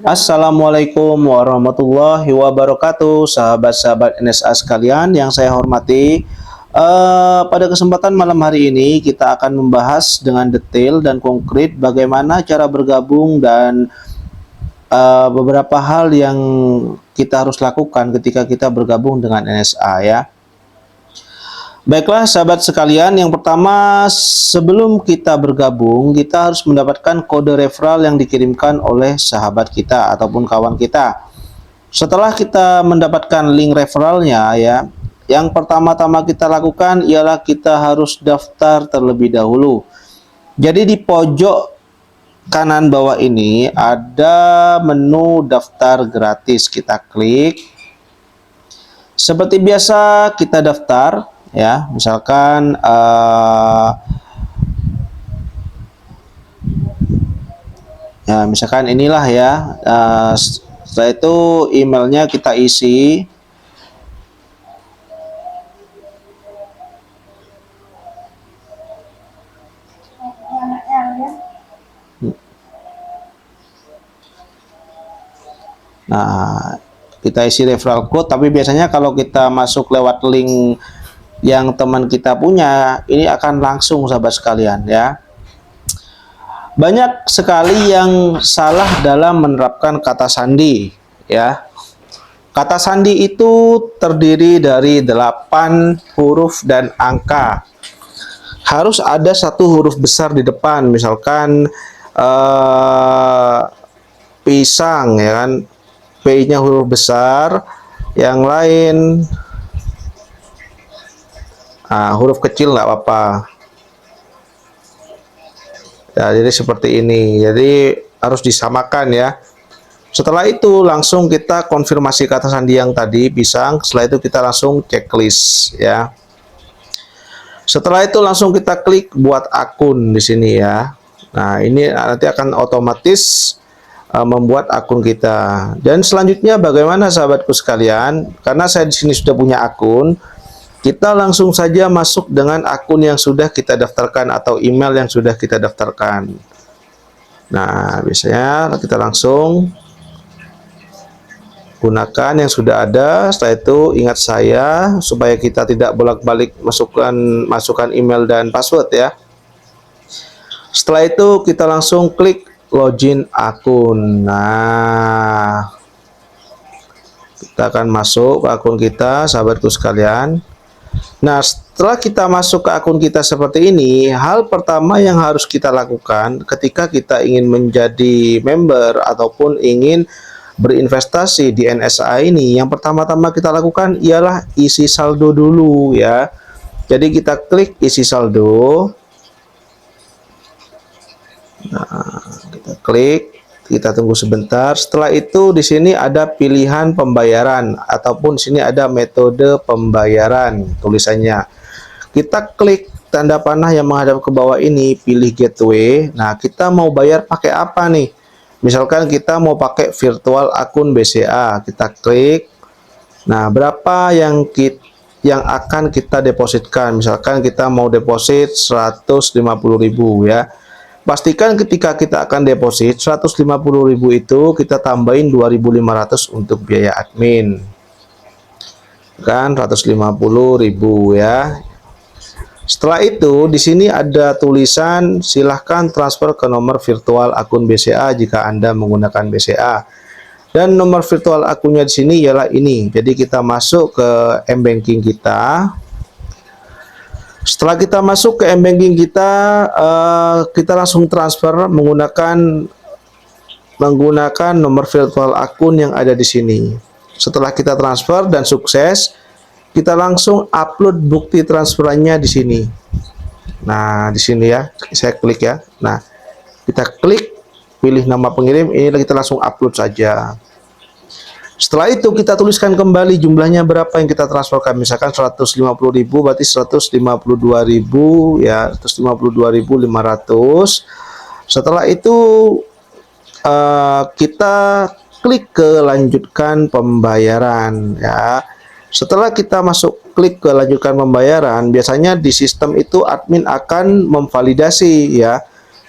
Assalamualaikum warahmatullahi wabarakatuh, sahabat-sahabat NSA sekalian yang saya hormati. Pada kesempatan malam hari ini kita akan membahas dengan detail dan konkret bagaimana cara bergabung dan beberapa hal yang kita harus lakukan ketika kita bergabung dengan NSA ya. Baiklah sahabat sekalian, yang pertama sebelum kita bergabung kita harus mendapatkan kode referral yang dikirimkan oleh sahabat kita ataupun kawan kita. Setelah kita mendapatkan link referralnya ya, yang pertama-tama kita lakukan ialah kita harus daftar terlebih dahulu. Jadi di pojok kanan bawah ini ada menu daftar gratis, kita klik. Seperti biasa kita daftar ya, misalkan misalkan inilah ya, setelah itu emailnya kita isi. Nah, kita isi referral code, tapi biasanya kalau kita masuk lewat link yang teman kita punya, ini akan langsung sahabat sekalian ya. Banyak sekali yang salah dalam menerapkan kata sandi ya. Kata sandi itu terdiri dari 8 huruf dan angka. Harus ada satu huruf besar di depan, misalkan pisang ya kan, P-nya huruf besar, yang lain huruf kecil nggak apa-apa ya. Jadi seperti ini, jadi harus disamakan ya. Setelah itu langsung kita konfirmasi kata sandi yang tadi pisang. Setelah itu kita langsung checklist ya. Setelah itu langsung kita klik buat akun di sini ya. Nah, ini nanti akan otomatis membuat akun kita. Dan selanjutnya bagaimana sahabatku sekalian, karena saya di sini sudah punya akun, kita langsung saja masuk dengan akun yang sudah kita daftarkan atau email yang sudah kita daftarkan. Nah, biasanya kita langsung gunakan yang sudah ada. Setelah itu ingat saya supaya kita tidak bolak-balik masukkan email dan password ya. Setelah itu kita langsung klik login akun. Nah, kita akan masuk ke akun kita sahabatku sekalian. Nah, setelah kita masuk ke akun kita seperti ini, hal pertama yang harus kita lakukan ketika kita ingin menjadi member ataupun ingin berinvestasi di NSA ini, yang pertama-tama kita lakukan ialah isi saldo dulu ya. Jadi kita klik isi saldo. Nah, kita klik, kita tunggu sebentar. Setelah itu di sini ada pilihan pembayaran ataupun di sini ada metode pembayaran tulisannya. Kita klik tanda panah yang menghadap ke bawah ini, pilih gateway. Nah, kita mau bayar pakai apa nih? Misalkan kita mau pakai virtual akun BCA, kita klik. Nah, berapa yang akan kita depositkan? Misalkan kita mau deposit 150.000 ya. Pastikan ketika kita akan deposit 150.000 itu kita tambahin 2.500 untuk biaya admin. Kan 150.000 ya. Setelah itu di sini ada tulisan silahkan transfer ke nomor virtual akun BCA jika Anda menggunakan BCA. Dan nomor virtual akunnya di sini ialah ini. Jadi kita masuk ke M-Banking kita. Setelah kita masuk ke M-Banking kita, kita langsung transfer menggunakan nomor virtual akun yang ada di sini. Setelah kita transfer dan sukses, kita langsung upload bukti transferannya di sini. Nah, di sini ya, saya klik ya. Nah, kita klik, pilih nama pengirim, ini kita langsung upload saja. Setelah itu kita tuliskan kembali jumlahnya berapa yang kita transferkan. Misalkan 150.000 berarti 152.000 ya, 152.500. Setelah itu kita klik ke lanjutkan pembayaran ya. Setelah kita masuk klik ke lanjutkan pembayaran, biasanya di sistem itu admin akan memvalidasi ya.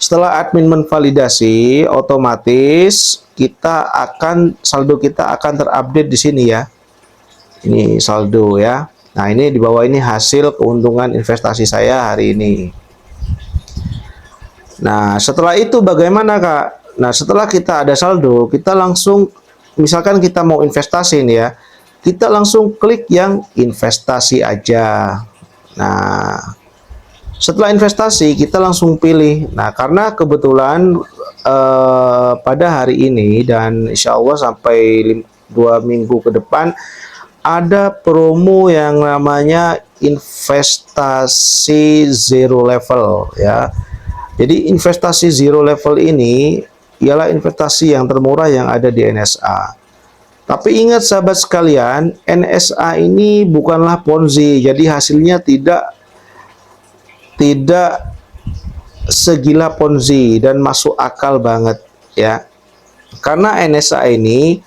Setelah admin menvalidasi, otomatis saldo kita akan terupdate di sini ya. Ini saldo ya. Nah, ini di bawah ini hasil keuntungan investasi saya hari ini. Nah, setelah itu bagaimana, Kak? Nah, setelah kita ada saldo, kita langsung, misalkan kita mau investasi nih ya, kita langsung klik yang investasi aja. Nah, setelah investasi, kita langsung pilih. Nah, karena kebetulan pada hari ini dan insya Allah sampai 2 minggu ke depan, ada promo yang namanya investasi zero level ya. Jadi investasi zero level ini ialah investasi yang termurah yang ada di NSA. Tapi ingat sahabat sekalian, NSA ini bukanlah Ponzi, jadi hasilnya tidak segila Ponzi dan masuk akal banget ya. Karena NSA ini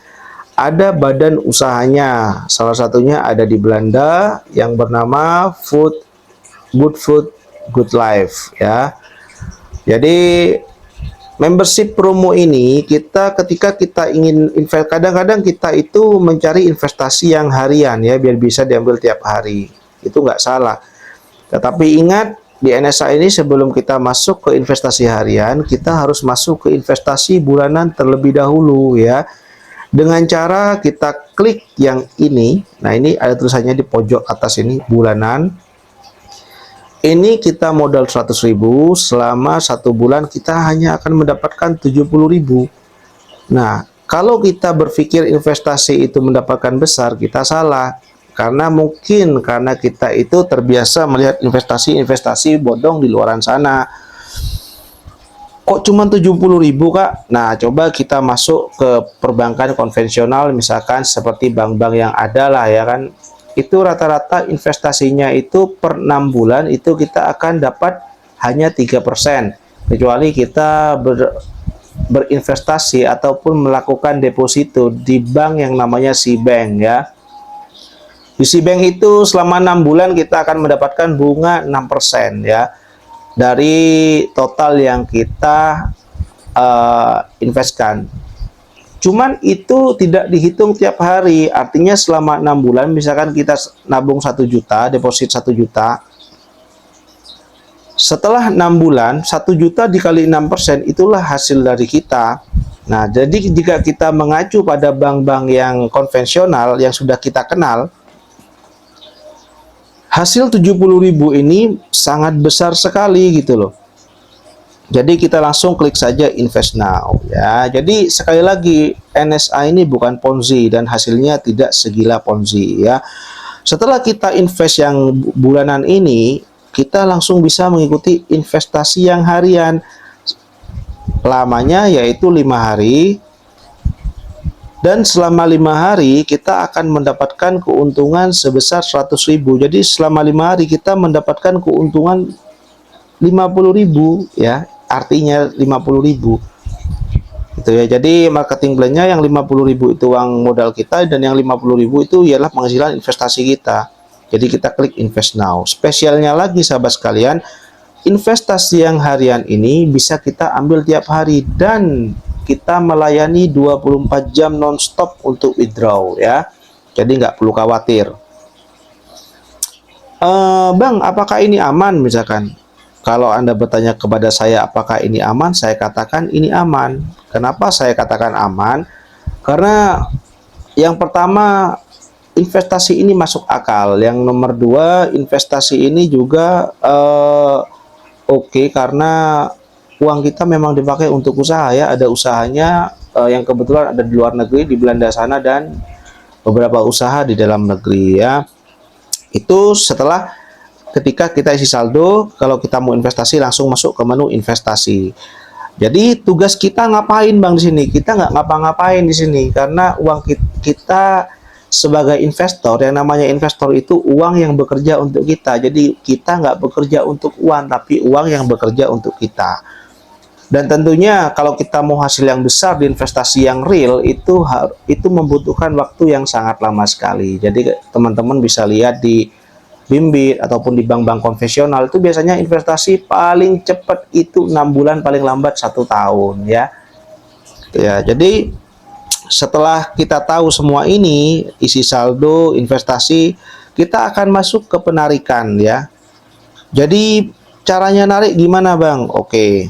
ada badan usahanya, salah satunya ada di Belanda yang bernama Good Food Good Life ya. Jadi membership promo ini ketika kita ingin invest, kadang-kadang kita itu mencari investasi yang harian ya, biar bisa diambil tiap hari, itu nggak salah. Tetapi ingat, di NSA ini sebelum kita masuk ke investasi harian, kita harus masuk ke investasi bulanan terlebih dahulu ya. Dengan cara kita klik yang ini. Nah, ini ada tulisannya di pojok atas ini, bulanan. Ini kita modal 100.000, selama 1 bulan kita hanya akan mendapatkan 70.000. Nah, kalau kita berpikir investasi itu mendapatkan besar, kita salah. Karena kita itu terbiasa melihat investasi bodong di luaran sana. Kok cuma 70.000, Kak? Nah, coba kita masuk ke perbankan konvensional, misalkan seperti bank-bank yang ada lah ya kan. Itu rata-rata investasinya itu per 6 bulan itu kita akan dapat hanya 3%. Kecuali kita berinvestasi ataupun melakukan deposito di bank yang namanya SeaBank ya. Di SeaBank itu selama 6 bulan kita akan mendapatkan bunga 6% ya. Dari total yang kita investkan. Cuman itu tidak dihitung tiap hari, artinya selama 6 bulan, misalkan kita nabung 1 juta, deposit 1 juta, setelah 6 bulan, 1 juta dikali 6%, itulah hasil dari kita. Nah, jadi jika kita mengacu pada bank-bank yang konvensional, yang sudah kita kenal, hasil 70.000 ini sangat besar sekali gitu loh. Jadi kita langsung klik saja invest now ya. Jadi sekali lagi, NSA ini bukan Ponzi dan hasilnya tidak segila Ponzi ya. Setelah kita invest yang bulanan ini, kita langsung bisa mengikuti investasi yang harian. Lamanya yaitu 5 hari. Dan selama 5 hari kita akan mendapatkan keuntungan sebesar 100.000. Jadi selama 5 hari kita mendapatkan keuntungan 50.000 ya. Artinya 50.000 gitu ya. Jadi marketing plan-nya yang 50.000 itu uang modal kita, dan yang 50.000 itu ialah penghasilan investasi kita. Jadi kita klik invest now. Spesialnya lagi sahabat sekalian, investasi yang harian ini bisa kita ambil tiap hari dan kita melayani 24 jam non-stop untuk withdraw ya. Jadi nggak perlu khawatir. Bang, apakah ini aman misalkan? Kalau Anda bertanya kepada saya apakah ini aman, saya katakan ini aman. Kenapa saya katakan aman? Karena yang pertama, investasi ini masuk akal. Yang nomor 2, investasi ini juga oke, karena uang kita memang dipakai untuk usaha ya. Ada usahanya yang kebetulan ada di luar negeri, di Belanda sana, dan beberapa usaha di dalam negeri ya. Itu setelah ketika kita isi saldo, kalau kita mau investasi langsung masuk ke menu investasi. Jadi tugas kita ngapain Bang di sini? Kita nggak ngapa-ngapain di sini, karena uang kita sebagai investor, yang namanya investor itu uang yang bekerja untuk kita. Jadi kita nggak bekerja untuk uang, tapi uang yang bekerja untuk kita. Dan tentunya kalau kita mau hasil yang besar di investasi yang real, itu membutuhkan waktu yang sangat lama sekali. Jadi teman-teman bisa lihat di Bimbit ataupun di bank-bank konvensional itu biasanya investasi paling cepat itu 6 bulan, paling lambat 1 tahun ya. Ya, jadi setelah kita tahu semua ini, isi saldo, investasi, kita akan masuk ke penarikan ya. Jadi caranya narik gimana Bang? Oke.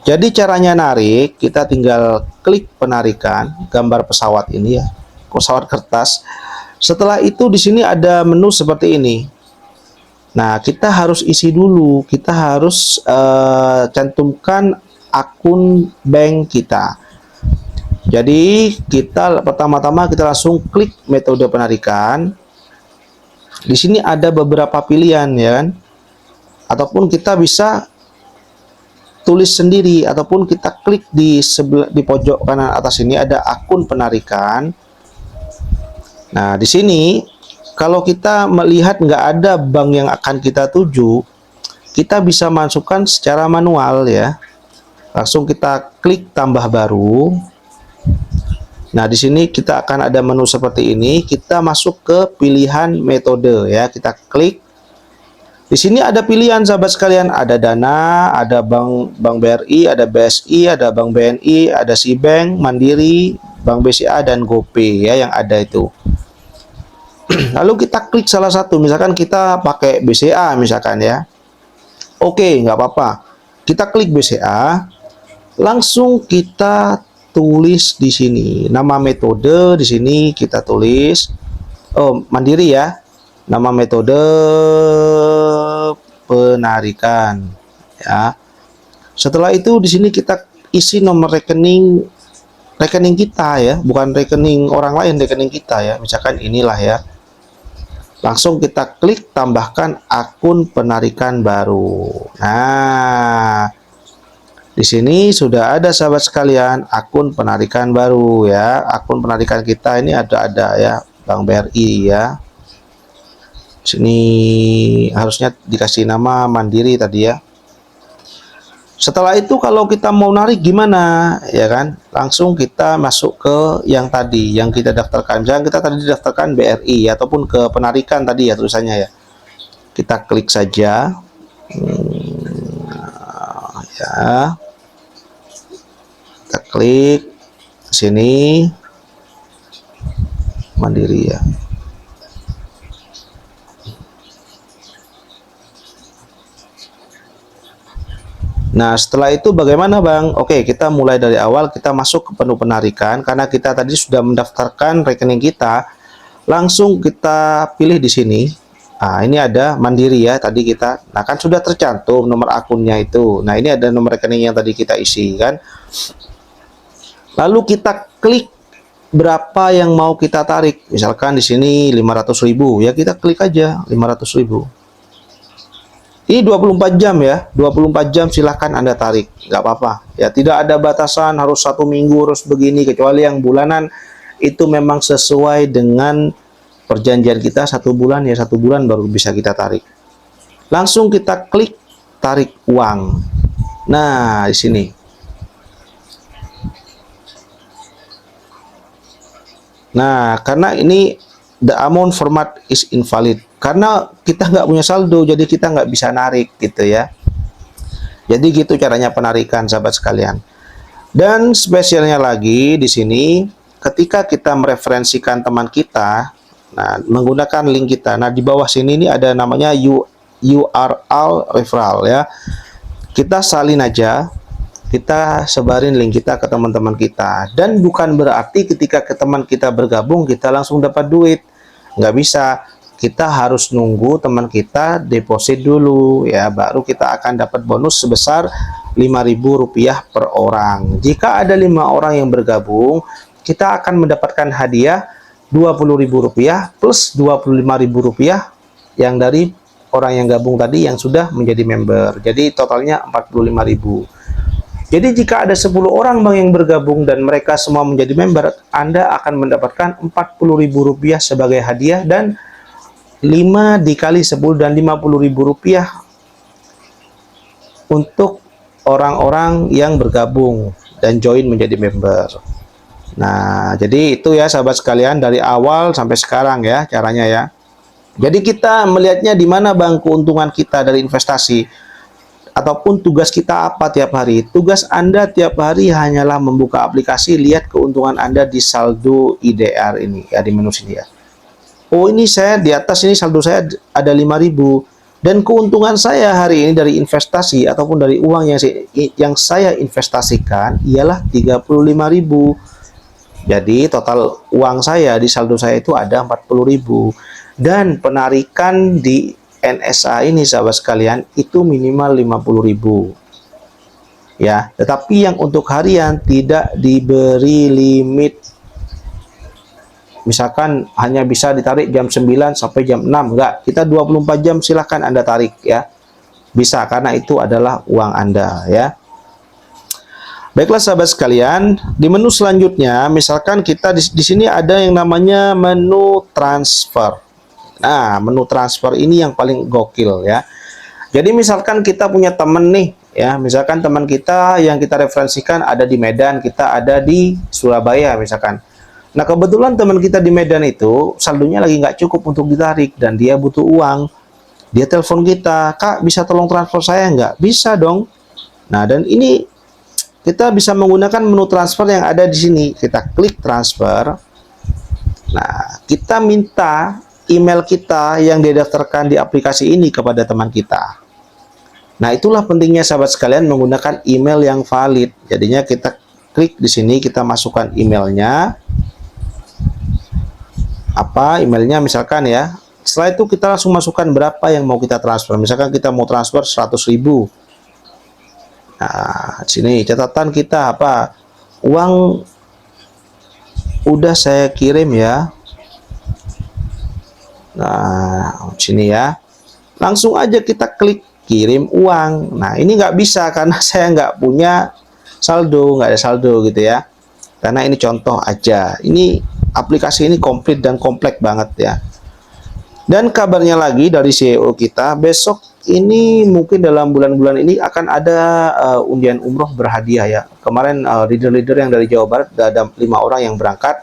Jadi caranya narik, kita tinggal klik penarikan, gambar pesawat ini ya, pesawat kertas. Setelah itu di sini ada menu seperti ini. Nah, kita harus isi dulu, kita harus cantumkan akun bank kita. Jadi kita pertama-tama kita langsung klik metode penarikan. Di sini ada beberapa pilihan ya kan? Ataupun kita bisa tulis sendiri ataupun kita klik di sebelah di pojok kanan atas ini ada akun penarikan. Nah, di sini kalau kita melihat nggak ada bank yang akan kita tuju, kita bisa masukkan secara manual ya. Langsung kita klik tambah baru. Nah, di sini kita akan ada menu seperti ini. Kita masuk ke pilihan metode ya. Kita klik. Di sini ada pilihan sahabat sekalian, ada Dana, ada Bank BRI, ada BSI, ada Bank BNI, ada Sibank, Mandiri, Bank BCA dan GoPay ya yang ada itu. Lalu kita klik salah satu, misalkan kita pakai BCA misalkan ya. Oke, nggak apa-apa. Kita klik BCA, langsung kita tulis di sini nama metode. Di sini kita tulis Mandiri ya, nama metode penarikan ya. Setelah itu di sini kita isi nomor rekening kita ya, bukan rekening orang lain, rekening kita ya. Misalkan inilah ya. Langsung kita klik tambahkan akun penarikan baru. Nah, di sini sudah ada sahabat sekalian akun penarikan baru ya. Akun penarikan kita ini ada ya, Bank BRI ya. Sini harusnya dikasih nama Mandiri tadi ya. Setelah itu kalau kita mau narik gimana ya kan, langsung kita masuk ke yang tadi yang kita daftarkan. Jangan kita tadi daftarkan BRI ataupun ke penarikan tadi ya tulisannya ya. Kita klik saja ya, kita klik sini Mandiri ya. Nah, setelah itu bagaimana Bang? Oke, kita mulai dari awal, kita masuk ke menu penarikan. Karena kita tadi sudah mendaftarkan rekening kita, langsung kita pilih di sini. Nah, ini ada Mandiri ya, tadi kita. Nah, kan sudah tercantum nomor akunnya itu. Nah, ini ada nomor rekening yang tadi kita isi kan. Lalu kita klik berapa yang mau kita tarik. Misalkan di sini 500.000 ya, kita klik aja 500.000. Ini 24 jam ya, 24 jam silahkan Anda tarik, nggak apa-apa. Ya, tidak ada batasan harus 1 minggu, harus begini, kecuali yang bulanan itu memang sesuai dengan perjanjian kita 1 bulan ya, 1 bulan baru bisa kita tarik. Langsung kita klik tarik uang. Nah, di sini. Nah, karena ini the amount format is invalid. Karena kita nggak punya saldo, jadi kita nggak bisa narik gitu ya. Jadi gitu caranya penarikan sahabat sekalian. Dan spesialnya lagi di sini, ketika kita mereferensikan teman kita, nah menggunakan link kita. Nah di bawah sini ini ada namanya URL referral ya. Kita salin aja, kita sebarin link kita ke teman-teman kita. Dan bukan berarti ketika ke teman kita bergabung kita langsung dapat duit, nggak bisa. Kita harus nunggu teman kita deposit dulu ya, baru kita akan dapat bonus sebesar Rp5.000 per orang. Jika ada 5 orang yang bergabung, kita akan mendapatkan hadiah Rp20.000 plus Rp25.000 yang dari orang yang gabung tadi yang sudah menjadi member. Jadi totalnya Rp45.000. Jadi jika ada 10 orang Bang yang bergabung dan mereka semua menjadi member, Anda akan mendapatkan Rp40.000 sebagai hadiah, dan 5 dikali 10 dan Rp50.000 untuk orang-orang yang bergabung dan join menjadi member. Nah, jadi itu ya sahabat sekalian dari awal sampai sekarang ya caranya ya. Jadi kita melihatnya di mana Bang keuntungan kita dari investasi ataupun tugas kita apa tiap hari. Tugas Anda tiap hari hanyalah membuka aplikasi, lihat keuntungan Anda di saldo IDR ini ya, di menu sini ya. Oh, ini saya di atas ini saldo saya ada 5.000 dan keuntungan saya hari ini dari investasi ataupun dari uang yang saya investasikan ialah 35.000. Jadi total uang saya di saldo saya itu ada 40.000 dan penarikan di NSA ini sahabat sekalian itu minimal 50.000 ya. Tetapi yang untuk harian tidak diberi limit. Misalkan hanya bisa ditarik jam 9 sampai jam 6, enggak. Kita 24 jam silahkan Anda tarik ya. Bisa karena itu adalah uang Anda ya. Baiklah sahabat sekalian, di menu selanjutnya misalkan kita di sini ada yang namanya menu transfer. Nah, menu transfer ini yang paling gokil ya. Jadi misalkan kita punya teman nih ya, misalkan teman kita yang kita referensikan ada di Medan, kita ada di Surabaya misalkan. Nah, kebetulan teman kita di Medan itu saldonya lagi nggak cukup untuk ditarik dan dia butuh uang. Dia telepon kita, "Kak, bisa tolong transfer saya nggak?" Bisa dong. Nah, dan ini kita bisa menggunakan menu transfer yang ada di sini. Kita klik transfer. Nah, kita minta email kita yang didaftarkan di aplikasi ini kepada teman kita. Nah, itulah pentingnya sahabat sekalian menggunakan email yang valid. Jadinya kita klik di sini, kita masukkan emailnya. Apa emailnya misalkan ya. Setelah itu kita langsung masukkan berapa yang mau kita transfer. Misalkan kita mau transfer 100.000. Nah, sini catatan kita apa? Uang udah saya kirim ya. Nah, sini ya. Langsung aja kita klik kirim uang. Nah, ini nggak bisa karena saya nggak punya saldo, nggak ada saldo gitu ya. Karena ini contoh aja. Ini aplikasi ini komplit dan kompleks banget ya. Dan kabarnya lagi dari CEO kita, besok ini mungkin dalam bulan-bulan ini akan ada undian umroh berhadiah ya. Kemarin leader-leader yang dari Jawa Barat ada 5 orang yang berangkat.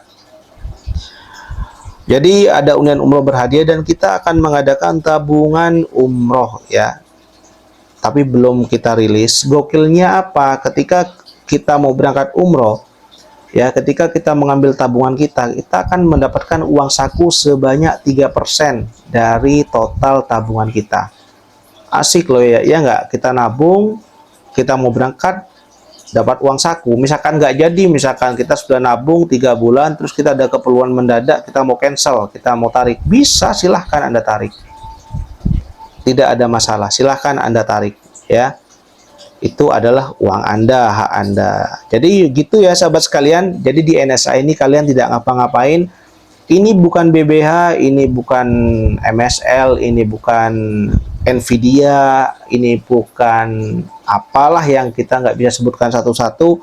Jadi ada undian umroh berhadiah dan kita akan mengadakan tabungan umroh ya. Tapi belum kita rilis. Gokilnya apa? Ketika kita mau berangkat umroh, ya, ketika kita mengambil tabungan kita akan mendapatkan uang saku sebanyak 3% dari total tabungan kita. Asik loh ya, ya nggak? Kita nabung, kita mau berangkat, dapat uang saku. Misalkan nggak jadi, misalkan kita sudah nabung 3 bulan, terus kita ada keperluan mendadak, kita mau cancel, kita mau tarik, bisa silahkan Anda tarik. Tidak ada masalah, silahkan Anda tarik ya. Itu adalah uang Anda, hak Anda. Jadi gitu ya sahabat sekalian. Jadi di NSA ini kalian tidak ngapa-ngapain. Ini bukan BBH, ini bukan MSL, ini bukan Nvidia, ini bukan apalah yang kita nggak bisa sebutkan satu-satu.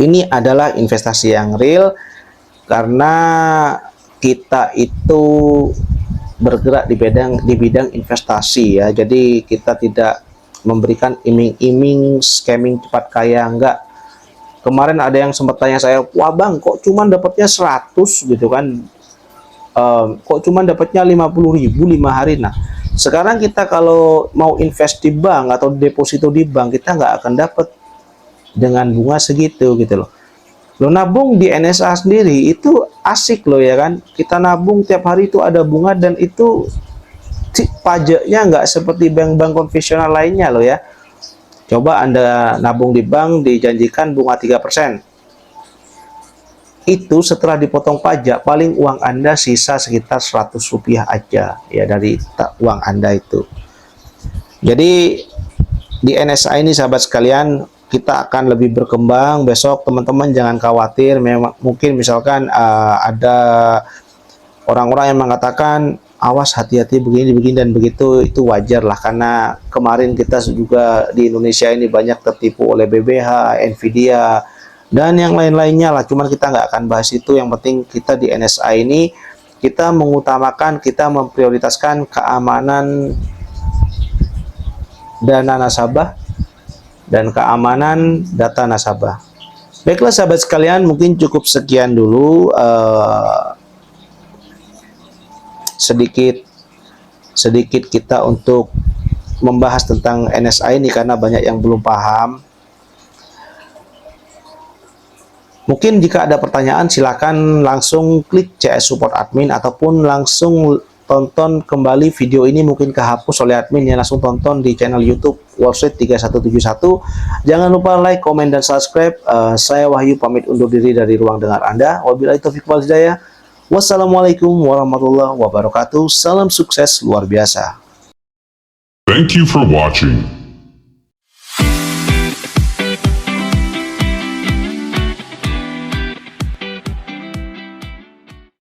Ini adalah investasi yang real karena kita itu bergerak di bidang investasi ya. Jadi kita tidak memberikan iming-iming scamming cepat kaya, enggak. Kemarin ada yang sempat tanya saya, "Wah Bang, kok cuman dapatnya 100 gitu kan, kok cuman dapatnya 50.000 5 hari." Nah, sekarang kita kalau mau invest di bank atau deposito di bank, kita nggak akan dapat dengan bunga segitu gitu loh. Lo nabung di NSA sendiri itu asik loh ya kan, kita nabung tiap hari itu ada bunga dan itu pajaknya nggak seperti bank-bank konvensional lainnya loh ya. Coba Anda nabung di bank dijanjikan bunga 3%. Itu setelah dipotong pajak paling uang Anda sisa sekitar 100 rupiah aja ya dari uang Anda itu. Jadi di NSA ini sahabat sekalian kita akan lebih berkembang besok, teman-teman jangan khawatir. Memang mungkin misalkan ada orang-orang yang mengatakan awas hati-hati begini dan begitu, itu wajar lah karena kemarin kita juga di Indonesia ini banyak tertipu oleh BBH, Nvidia dan yang lain-lainnya lah. Cuman kita nggak akan bahas itu. Yang penting kita di NSA ini kita mengutamakan, kita memprioritaskan keamanan dana nasabah dan keamanan data nasabah. Baiklah sahabat sekalian, mungkin cukup sekian dulu sedikit kita untuk membahas tentang NSA ini karena banyak yang belum paham. Mungkin jika ada pertanyaan silakan langsung klik CS Support Admin ataupun langsung tonton kembali video ini, mungkin kehapus oleh admin ya, langsung tonton di channel YouTube Wallstreet 3171. Jangan lupa like, komen, dan subscribe. Saya Wahyu pamit undur diri dari ruang dengar Anda. Wabillahi taufiq wal hidayah. Wassalamualaikum warahmatullahi wabarakatuh. Salam sukses luar biasa. Thank you for watching.